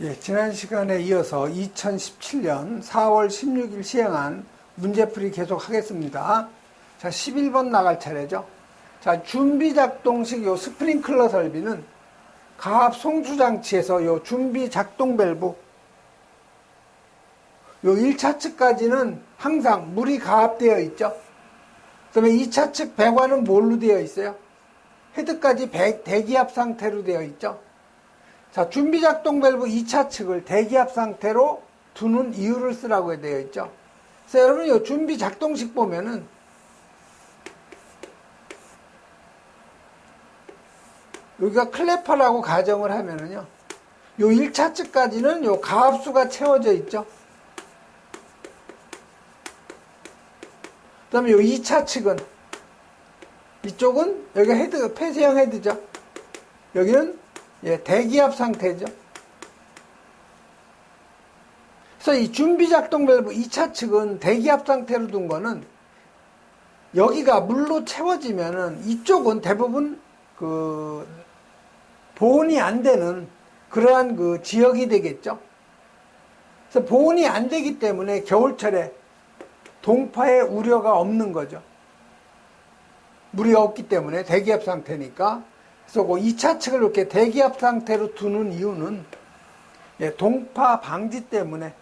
예, 지난 시간에 이어서 2017년 4월 16일 시행한 문제풀이 계속 하겠습니다. 자, 11번 나갈 차례죠. 자, 준비작동식 요 스프링클러 설비는 가압 송수장치에서 요 준비작동 밸브 요 1차 측까지는 항상 물이 가압되어 있죠. 그 다음에 2차 측 배관은 뭘로 되어 있어요? 헤드까지 대기압 상태로 되어 있죠. 자, 준비작동 밸브 2차 측을 대기압 상태로 두는 이유를 쓰라고 되어 있죠. 그래서 여러분, 이 준비작동식 보면은, 여기가 클래퍼라고 가정을 하면은요, 요 1차 측까지는 요 가압수가 채워져 있죠. 그 다음에 요 2차 측은, 이쪽은, 여기가 헤드, 폐쇄형 헤드죠. 여기는 대기압 상태죠. 그래서 이 준비작동 밸브 2차 측은 대기압 상태로 둔 거는 여기가 물로 채워지면은 이쪽은 대부분 보온이 안 되는 그러한 지역이 되겠죠. 그래서 보온이 안 되기 때문에 겨울철에 동파의 우려가 없는 거죠. 물이 없기 때문에 대기압 상태니까. 그래서 그 2차 측을 이렇게 대기압 상태로 두는 이유는 동파 방지 때문에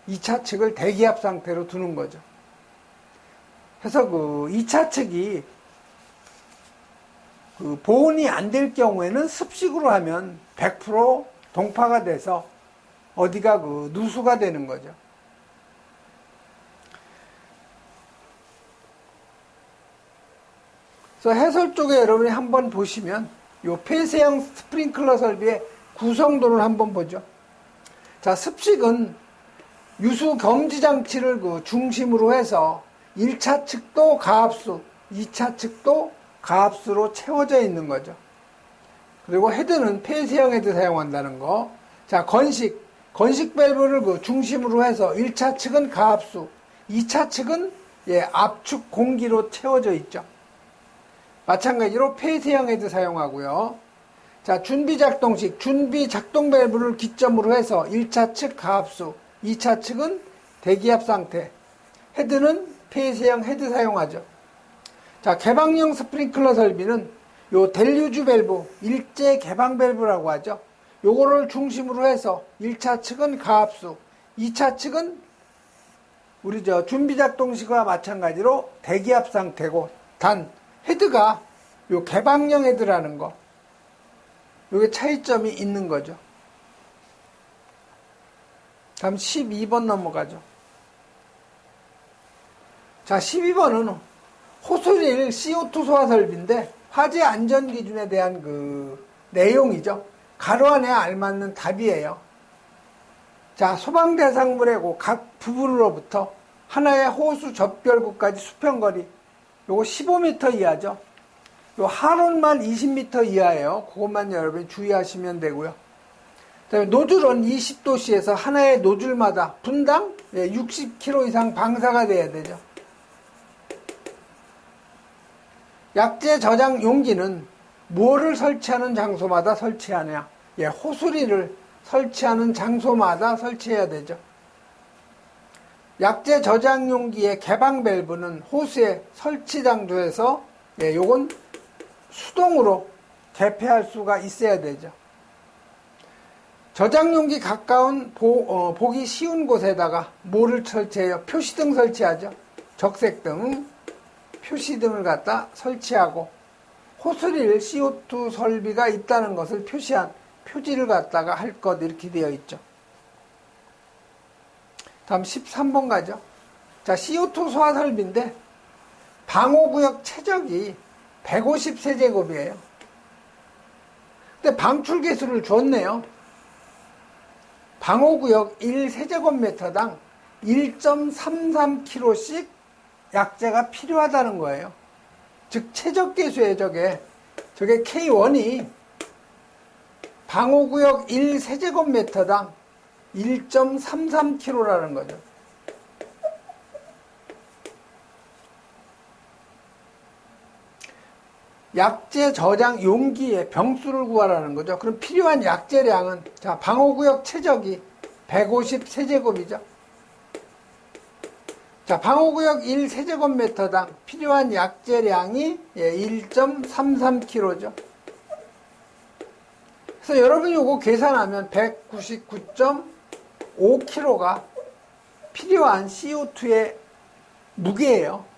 2차 측을 대기압 상태로 두는 거죠. 그래서 2차 측이 보온이 안 될 경우에는 습식으로 하면 100% 동파가 돼서 어디가 누수가 되는 거죠. 그래서 해설 쪽에 여러분이 한번 보시면 이 폐쇄형 스프링클러 설비의 구성도를 한번 보죠. 자, 습식은 유수 경지 장치를 중심으로 해서 1차 측도 가압수, 2차 측도 가압수로 채워져 있는 거죠. 그리고 헤드는 폐쇄형 헤드 사용한다는 거. 자, 건식 밸브를 중심으로 해서 1차 측은 가압수, 2차 측은 압축 공기로 채워져 있죠. 마찬가지로 폐쇄형 헤드 사용하고요. 자, 준비작동식, 준비작동 밸브를 기점으로 해서 1차 측 가압수, 2차 측은 대기압 상태, 헤드는 폐쇄형 헤드 사용하죠. 자, 개방형 스프링클러 설비는 요 델류즈 밸브, 일제 개방 밸브라고 하죠. 요거를 중심으로 해서 1차 측은 가압수, 2차 측은 우리 준비작동식과 마찬가지로 대기압 상태고, 단 헤드가 요 개방형 헤드라는 거, 요게 차이점이 있는 거죠. 다음 12번 넘어가죠. 자, 12번은 호수릴 CO2 소화 설비인데 화재 안전 기준에 대한 내용이죠. 가로 안에 알맞는 답이에요. 자, 소방 대상물의 각 부분으로부터 하나의 호수 접결구까지 수평거리 요거 15m 이하죠. 요 하론만 20m 이하예요. 그것만 여러분이 주의하시면 되고요. 그다음에 노즐은 20도씨에서 하나의 노즐마다 분당 60kg 이상 방사가 돼야 되죠. 약재 저장 용기는 뭐를 설치하는 장소마다 설치하냐? 호수리를 설치하는 장소마다 설치해야 되죠. 약재 저장 용기의 개방 밸브는 호수의 설치 장소에서 요건 수동으로 개폐할 수가 있어야 되죠. 저장 용기 가까운 보기 쉬운 곳에다가 뭐를 설치해요? 표시등 설치하죠. 적색등, 표시등을 갖다 설치하고 호수릴 CO2 설비가 있다는 것을 표시한 표지를 갖다가 할 것 이렇게 되어 있죠. 다음 13번 가죠. 자, CO2 소화 설비인데 방호구역 최적이 150세제곱이에요. 근데 방출 개수를 줬네요. 방호구역 1세제곱미터당 1.33kg씩 약재가 필요하다는 거예요. 즉 최적 개수예요. 저게 K1이 방호구역 1세제곱미터당 1.33kg라는 거죠. 약재 저장 용기의 병수를 구하라는 거죠. 그럼 필요한 약재량은, 자, 방호구역 최적이 150세제곱이죠. 자, 방호구역 1세제곱미터당 필요한 약재량이 1.33kg죠. 그래서 여러분이 요거 계산하면 199.5kg가 필요한 CO2의 무게예요.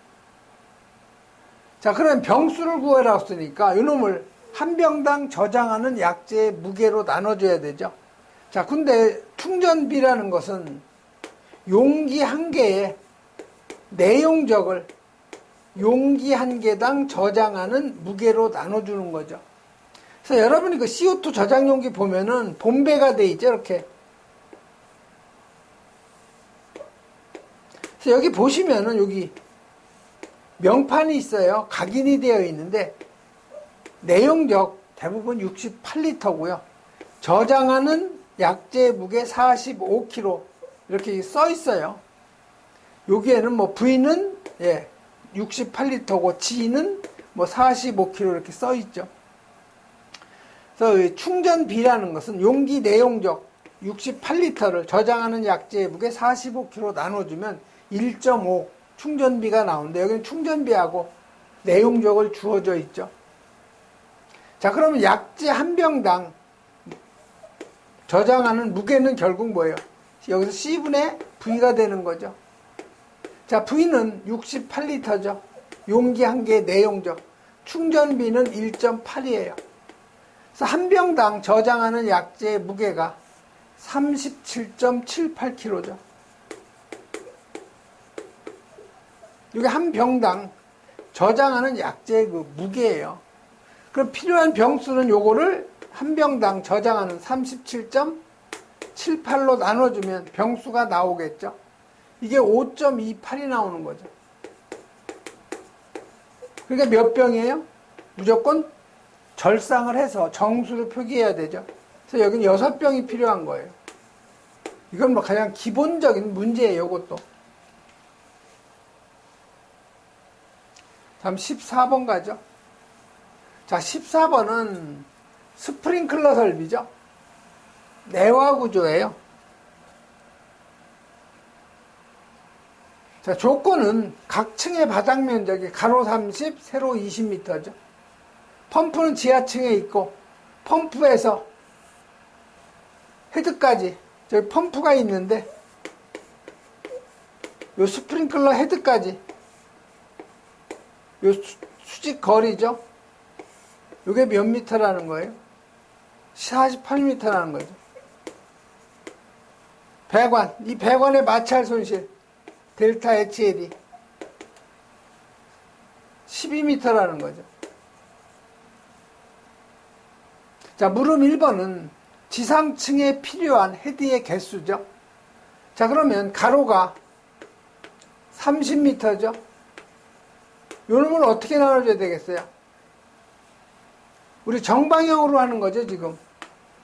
자, 그러면 병수를 구하라고 했으니까 이놈을 한 병당 저장하는 약재의 무게로 나눠줘야 되죠. 자, 근데 충전비라는 것은 용기 한 개에 내용적을 용기 한 개당 저장하는 무게로 나눠주는 거죠. 그래서 여러분이 그 CO2 저장 용기 보면은 본배가 돼 있죠, 이렇게. 그래서 여기 보시면은 여기 명판이 있어요. 각인이 되어 있는데 내용적 대부분 68리터고요. 저장하는 약재 무게 45kg 이렇게 써 있어요. 여기에는 뭐 V는 68리터고 G는 뭐 45kg 이렇게 써 있죠. 그래서 충전비라는 것은 용기 내용적 68리터를 저장하는 약재의 무게 45kg 나눠주면 1.5 충전비가 나오는데 여기는 충전비하고 내용적을 주어져 있죠. 자, 그러면 약재 한 병당 저장하는 무게는 결국 뭐예요? 여기서 C분의 V가 되는 거죠. 자, V는 68리터죠. 용기 한 개의 내용적. 충전비는 1.8이에요. 그래서 한 병당 저장하는 약재의 무게가 37.78kg죠. 이게 한 병당 저장하는 약재의 그 무게예요. 그럼 필요한 병수는 요거를 한 병당 저장하는 37.78로 나눠주면 병수가 나오겠죠. 이게 5.28이 나오는 거죠. 그러니까 몇 병이에요? 무조건 절상을 해서 정수로 표기해야 되죠. 그래서 여기는 6병이 필요한 거예요. 이건 뭐 가장 기본적인 문제예요, 이것도. 다음 14번 가죠. 자, 14번은 스프링클러 설비죠. 내화 구조예요. 자, 조건은 각 층의 바닥 면적이 가로 30, 세로 20m죠. 펌프는 지하층에 있고 펌프에서 헤드까지 저기 펌프가 있는데 요 스프링클러 헤드까지 요 수직 거리죠. 요게 몇 미터라는 거예요? 48m라는 거죠. 배관, 이 배관의 마찰 손실 델타 HL이 12m라는 거죠. 자, 물음 1번은 지상층에 필요한 헤드의 개수죠. 자, 그러면 가로가 30m죠. 요 놈을 어떻게 나눠줘야 되겠어요? 우리 정방향으로 하는 거죠, 지금.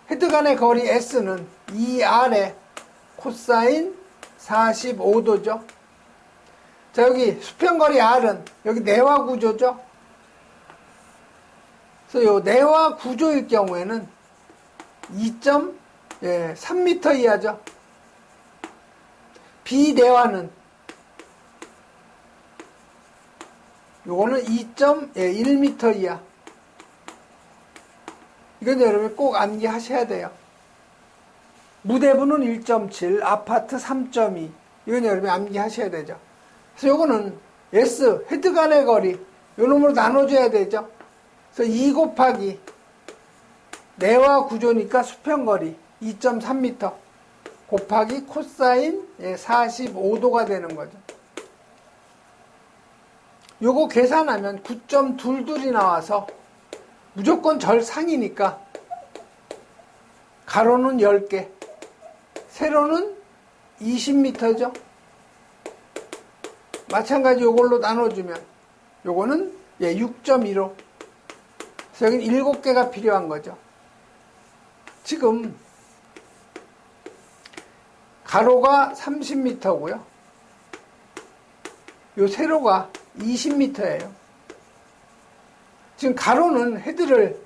헤드 간의 거리 S는 2R에 코사인 45도죠. 자, 여기 수평거리 R은 여기 내화 구조죠. 그래서 요 내화 구조일 경우에는 2.3m 이하죠. 비내화는 요거는 2.1m 이하. 이건 여러분 꼭 암기하셔야 돼요. 무대부는 1.7, 아파트 3.2. 이건 여러분 암기하셔야 되죠. 그래서 요거는 S, 헤드 간의 거리, 요 놈으로 나눠줘야 되죠. 그래서 2 곱하기 내화 구조니까 수평거리 2.3m 곱하기 코사인 45도가 되는 거죠. 요거 계산하면 9.22이 나와서 무조건 절상이니까 가로는 10개, 세로는 20m죠. 마찬가지 요걸로 나눠주면 요거는 6.15. 그래서 여기는 7개가 필요한 거죠. 지금 가로가 30m고요. 요 세로가 20m예요. 지금 가로는 헤드를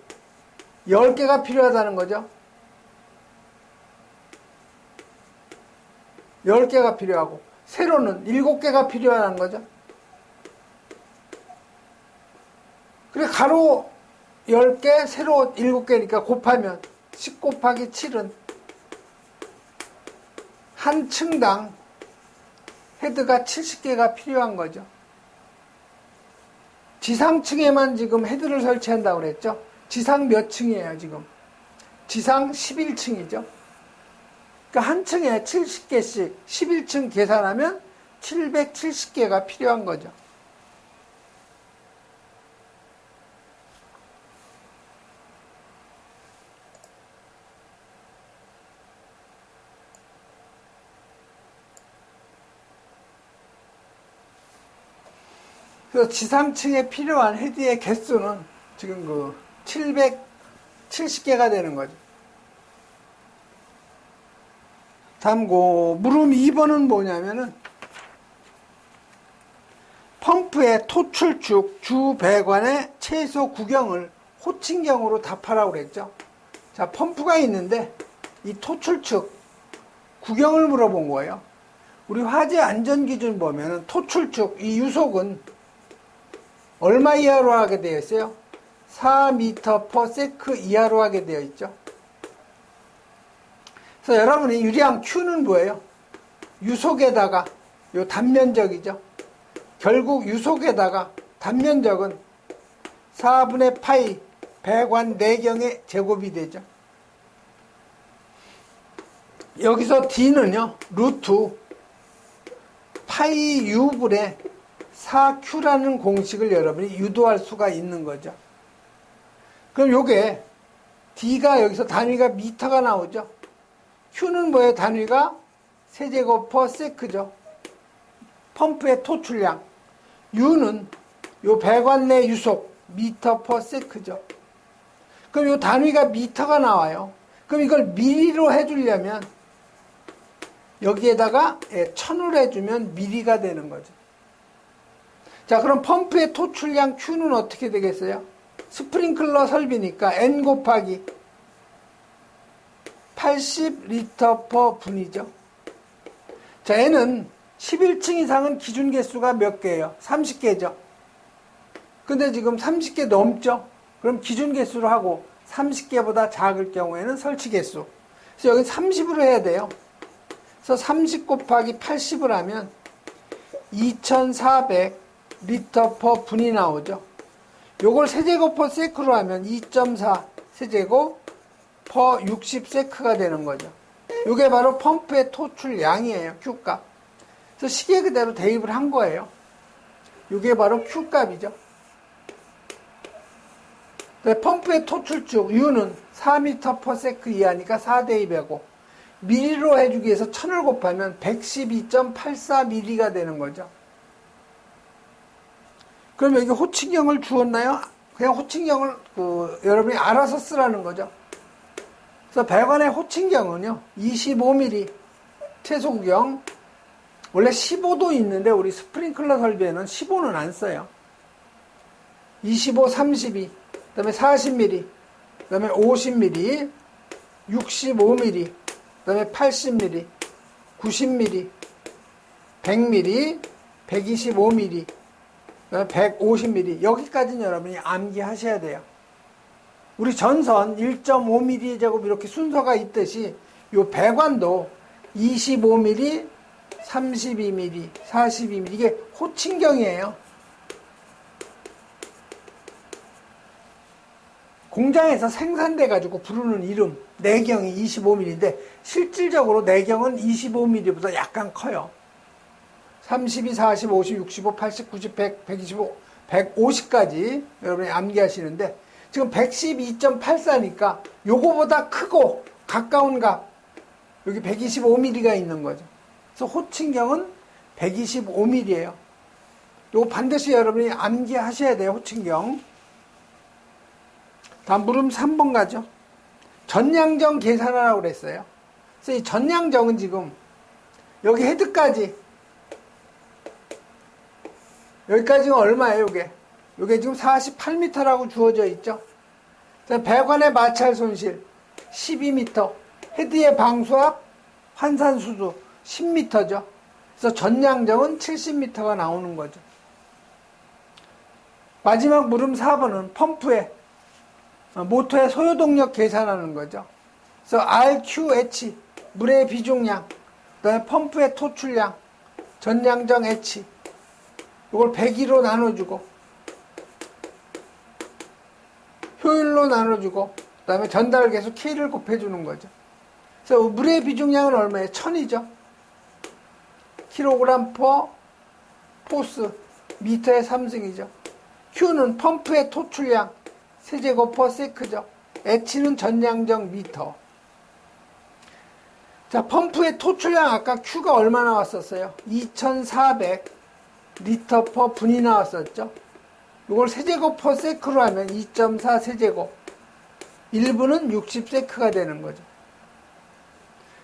10개가 필요하다는 거죠. 10개가 필요하고 세로는 7개가 필요하다는 거죠. 그래 가로 10개, 세로 7개니까 곱하면 10 곱하기 7은 한 층당 헤드가 70개가 필요한 거죠. 지상층에만 지금 헤드를 설치한다고 그랬죠. 지상 몇 층이에요 지금? 지상 11층이죠. 그러니까 한 층에 70개씩 11층 계산하면 770개가 필요한 거죠. 그래서 지상층에 필요한 헤드의 개수는 지금 그 770개가 되는 거죠. 다음 물음 2번은 뭐냐면은 펌프의 토출축 주 배관의 최소 구경을 호칭경으로 답하라고 그랬죠. 자, 펌프가 있는데 이 토출축 구경을 물어본 거예요. 우리 화재 안전기준 보면은 토출축 이 유속은 얼마 이하로 하게 되어 있어요? 4m/s 이하로 하게 되어 있죠. 그래서 여러분이 유리함 Q는 뭐예요? 유속에다가 요 단면적이죠. 결국 유속에다가 단면적은 4분의 파이 배관 내경의 제곱이 되죠. 여기서 D는요, 루트 파이 U분의 4Q라는 공식을 여러분이 유도할 수가 있는 거죠. 그럼 요게 D가 여기서 단위가 미터가 나오죠. Q는 뭐예요? 단위가 세제곱/s죠. 펌프의 토출량. U는 요 배관 내 유속 미터/s죠. 그럼 요 단위가 미터가 나와요. 그럼 이걸 미리로 해주려면 여기에다가 1000을 해주면 미리가 되는 거죠. 자, 그럼 펌프의 토출량 Q는 어떻게 되겠어요? 스프링클러 설비니까 N 곱하기 80리터/분이죠. 자, N은 11층 이상은 기준 개수가 몇 개예요? 30개죠. 근데 지금 30개 넘죠? 그럼 기준 개수로 하고 30개보다 작을 경우에는 설치 개수. 그래서 여기 30으로 해야 돼요. 그래서 30 곱하기 80을 하면 2400리터/분이 나오죠. 요걸 세제곱/세크로 하면 2.4 세제곱/60세크가 되는 거죠. 요게 바로 펌프의 토출량이에요. Q값. 그래서 시계 그대로 대입을 한 거예요. 요게 바로 Q값이죠. 펌프의 토출축 U는 4m/s 이하니까 4대입하고 미리로 해주기 위해서 1000을 곱하면 112.84mm가 되는 거죠. 그럼 여기 호칭경을 주었나요? 그냥 호칭경을 여러분이 알아서 쓰라는 거죠. 그래서 배관의 호칭경은요 25mm 최소 구경. 원래 15도 있는데 우리 스프링클러 설비에는 15는 안 써요. 25, 32, 그 다음에 40mm, 그 다음에 50mm, 65mm, 그 다음에 80mm, 90mm, 100mm, 125mm, 그 다음에 150mm. 여기까지는 여러분이 암기하셔야 돼요. 우리 전선 1.5mm 제곱 이렇게 순서가 있듯이 이 배관도 25mm, 32mm, 42mm 이게 호칭경이에요. 공장에서 생산돼 가지고 부르는 이름 내경이 25mm인데 실질적으로 내경은 25mm보다 약간 커요. 32, 40, 50, 65, 80, 90, 100, 125, 150까지 여러분이 암기하시는데 지금 112.84니까 요거보다 크고 가까운 값 여기 125mm가 있는 거죠. 그래서 호칭경은 125mm예요. 요거 반드시 여러분이 암기하셔야 돼요. 호칭경. 다음 물음 3번 가죠. 전량정 계산하라고 그랬어요. 그래서 이 전량정은 지금 여기 헤드까지 여기까지가 얼마예요? 요게 이게 지금 48m라고 주어져 있죠. 배관의 마찰 손실 12m, 헤드의 방수압, 환산수도 10m죠. 그래서 전량정은 70m가 나오는 거죠. 마지막 물음 4번은 펌프의 모터의 소요동력 계산하는 거죠. 그래서 RQH, 물의 비중량, 그 다음에 펌프의 토출량, 전량정 H, 이걸 102로 나눠주고, 효율로 나눠주고, 그 다음에 전달계수 K를 곱해주는 거죠. 그래서 물의 비중량은 얼마예요? 1000이죠. 킬로그램 퍼 포스, 미터의 3승이죠. Q는 펌프의 토출량, 세제곱 퍼 세크죠. H는 전량정 미터. 자, 펌프의 토출량 아까 Q가 얼마 나왔었어요? 2400 리터 퍼 분이 나왔었죠. 이걸 세제곱 퍼 세크로 하면 2.4 세제곱. 1분은 60 세크가 되는 거죠.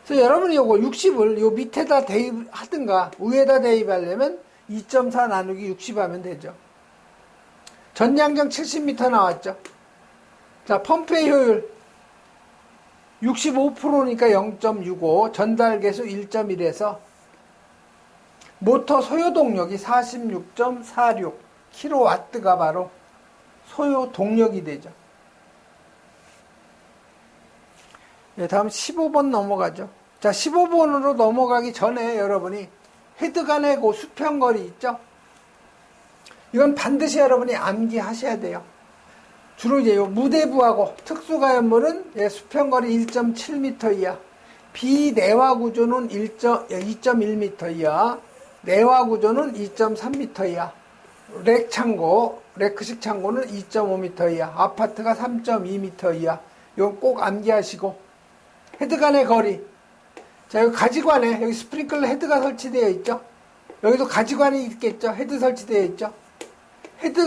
그래서 여러분이 요거 60을 요 밑에다 대입하든가 위에다 대입하려면 2.4 나누기 60 하면 되죠. 전량정 70m 나왔죠. 자, 펌프의 효율 65%니까 0.65, 전달계수 1.1에서 모터 소요동력이 46.46 kW가 바로 소요동력이 되죠. 네, 다음 15번 넘어가죠. 자, 15번으로 넘어가기 전에 여러분이 헤드 간의 그 수평거리 있죠? 이건 반드시 여러분이 암기하셔야 돼요. 주로 이제 요 무대부하고 특수가연물은 수평거리 1.7m 이하, 비내화 구조는 2.1m 이하, 내화 구조는 2.3m 이하, 렉식 창고는 2.5m 이하, 아파트가 3.2m 이하. 이건 꼭 암기하시고, 헤드 간의 거리. 자, 여기 가지관에, 여기 스프링클러 헤드가 설치되어 있죠? 여기도 가지관이 있겠죠? 헤드 설치되어 있죠? 헤드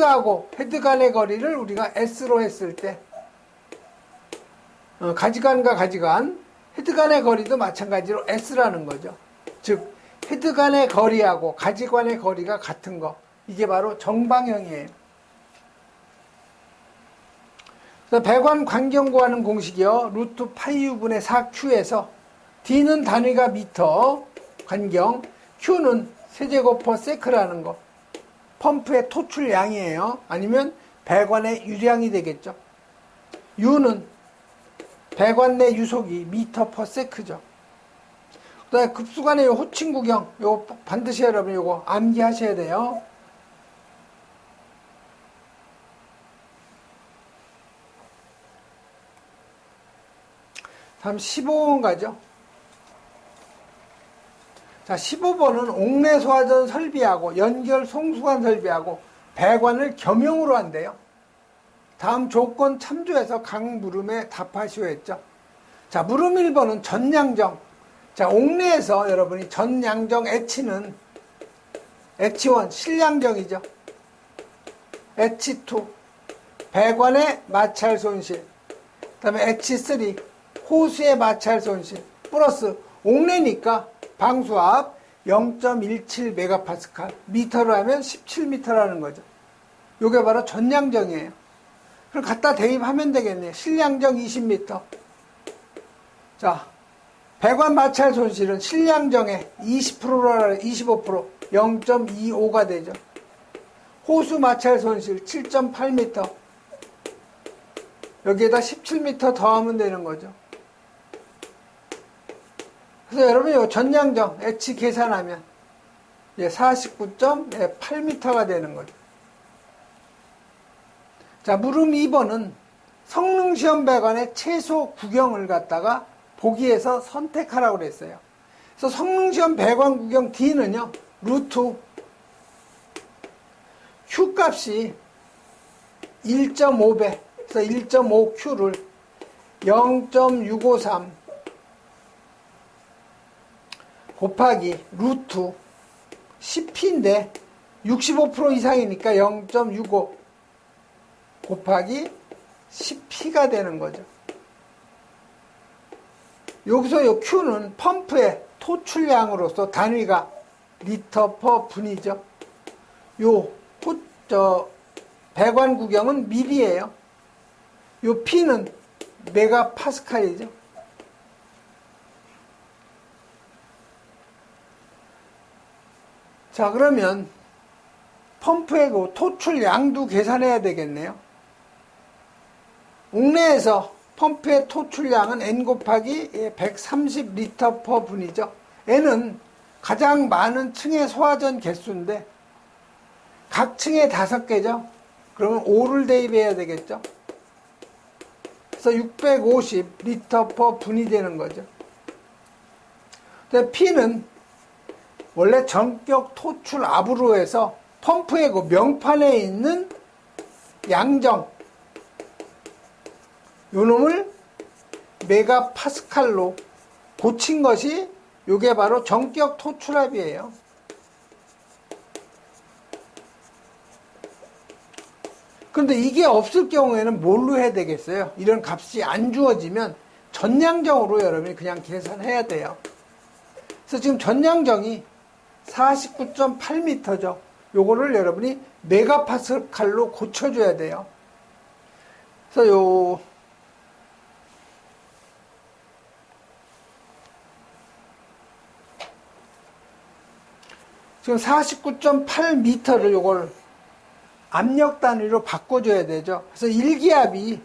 간의 거리를 우리가 S로 했을 때, 가지관과 가지관, 헤드 간의 거리도 마찬가지로 S라는 거죠. 즉, 헤드 간의 거리하고 가지관의 거리가 같은 거. 이게 바로 정방형이에요. 배관 간경 구하는 공식이요. 루트 파이유분의 4Q에서 D는 단위가 미터, 간경, Q는 세제곱 퍼 세크라는 거. 펌프의 토출량이에요. 아니면 배관의 유량이 되겠죠. U는 배관 내 유속이 미터 퍼 세크죠. 그 다음에 급수관의 호칭 구경, 요거 반드시 여러분 요거 암기하셔야 돼요. 다음 15번 가죠. 자, 15번은 옥내 소화전 설비하고 연결 송수관 설비하고 배관을 겸용으로 한대요. 다음 조건 참조해서 각 물음에 답하시오 했죠. 자, 물음 1번은 전량정. 자, 옥내에서 여러분이 전량정 H는 H1 실량정이죠. H2 배관의 마찰 손실. 그 다음에 H3 호수의 마찰 손실. 플러스 옥내니까 방수압 0.17 메가파스칼, 미터로 하면 17m라는 거죠. 요게 바로 전량정이에요. 그럼 갖다 대입하면 되겠네요. 실량정 20m. 자, 배관 마찰 손실은 실량정의 20%라 25%, 0.25가 되죠. 호수 마찰 손실 7.8m. 여기에다 17m 더하면 되는 거죠. 그래서 여러분이 요 전량정 H 계산하면 49.8m가 되는 거죠. 자, 물음 2번은 성능시험 배관의 최소 구경을 갖다가 보기에서 선택하라고 그랬어요. 그래서 성능시험 배관 구경 D는요, 루트 Q 값이 1.5배, 그래서 1.5Q를 0.653 곱하기 루트 10P인데 65% 이상이니까 0.65 곱하기 10P가 되는 거죠. 여기서 요 Q는 펌프의 토출량으로서 단위가 리터 퍼 분이죠. 배관 구경은 밀이에요. 요 P는 메가파스칼이죠. 자, 그러면 펌프의 그 토출 양도 계산해야 되겠네요. 옥내에서 펌프의 토출량은 N 곱하기 130리터 퍼 분이죠. N은 가장 많은 층의 소화전 개수인데 각 층에 5개죠. 그러면 5를 대입해야 되겠죠. 그래서 650리터 퍼 분이 되는 거죠. P는 원래 전격 토출 압으로 해서 펌프의 그 명판에 있는 양정 요 놈을 메가파스칼로 고친 것이 요게 바로 전격 토출압이에요. 그런데 이게 없을 경우에는 뭘로 해야 되겠어요? 이런 값이 안 주어지면 전량정으로 여러분이 그냥 계산해야 돼요. 그래서 지금 전량정이 49.8m죠. 요거를 여러분이 메가파스칼로 고쳐줘야 돼요. 그래서 지금 49.8m를 요걸 압력 단위로 바꿔줘야 되죠. 그래서 일기압이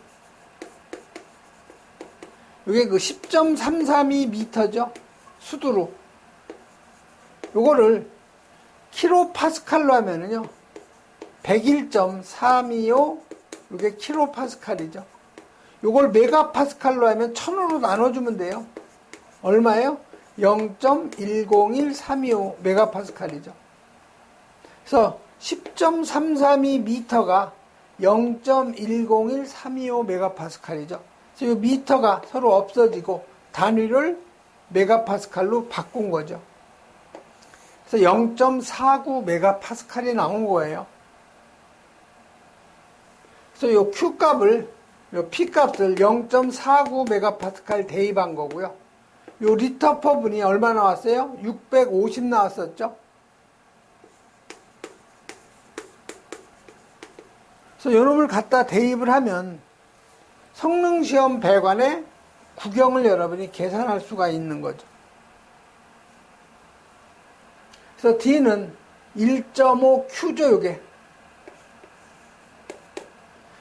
요게 그 10.332m죠. 수두로. 요거를 킬로파스칼로 하면은요. 101.325 요게 킬로파스칼이죠. 요걸 메가파스칼로 하면 1000으로 나눠주면 돼요. 얼마예요? 0.101325 메가파스칼이죠. 그래서 10.332m가 0.101325 메가파스칼이죠. 그래서 이 미터가 서로 없어지고 단위를 메가파스칼로 바꾼 거죠. 그래서 0.49 메가파스칼이 나온 거예요. 그래서 요 Q 값을, 요 P 값을 0.49 메가파스칼 대입한 거고요. 요 리터 퍼 분이 얼마 나왔어요? 650 나왔었죠? 그래서 요 놈을 갖다 대입을 하면 성능시험 배관의 구경을 여러분이 계산할 수가 있는 거죠. 그래서 D는 1.5Q죠, 요게.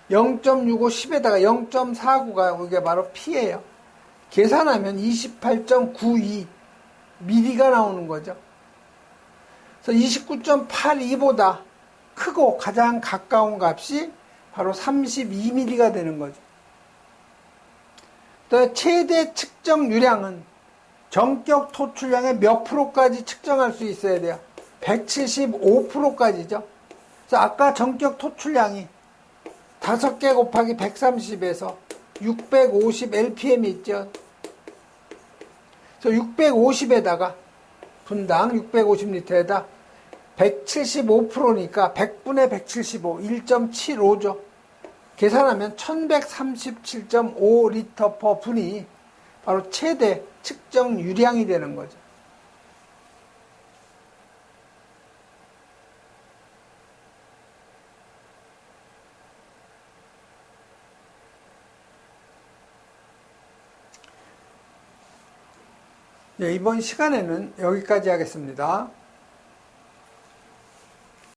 0.65, 10에다가 0.49가 이게 바로 P예요. 계산하면 28.92 ml가 나오는 거죠. 그래서 29.82보다 크고 가장 가까운 값이 바로 32ml가 되는 거죠. 또 최대 측정 유량은 전격 토출량의 몇 프로까지 측정할 수 있어야 돼요? 175%까지죠. 그래서 아까 전격 토출량이 5개 곱하기 130에서 650 LPM이 있죠. 그래서 650에다가 분당 650리터에다 175%니까 100분의 175, 1.75죠. 계산하면 1137.5리터 퍼 분이 바로 최대 측정 유량이 되는 거죠. 네, 이번 시간에는 여기까지 하겠습니다.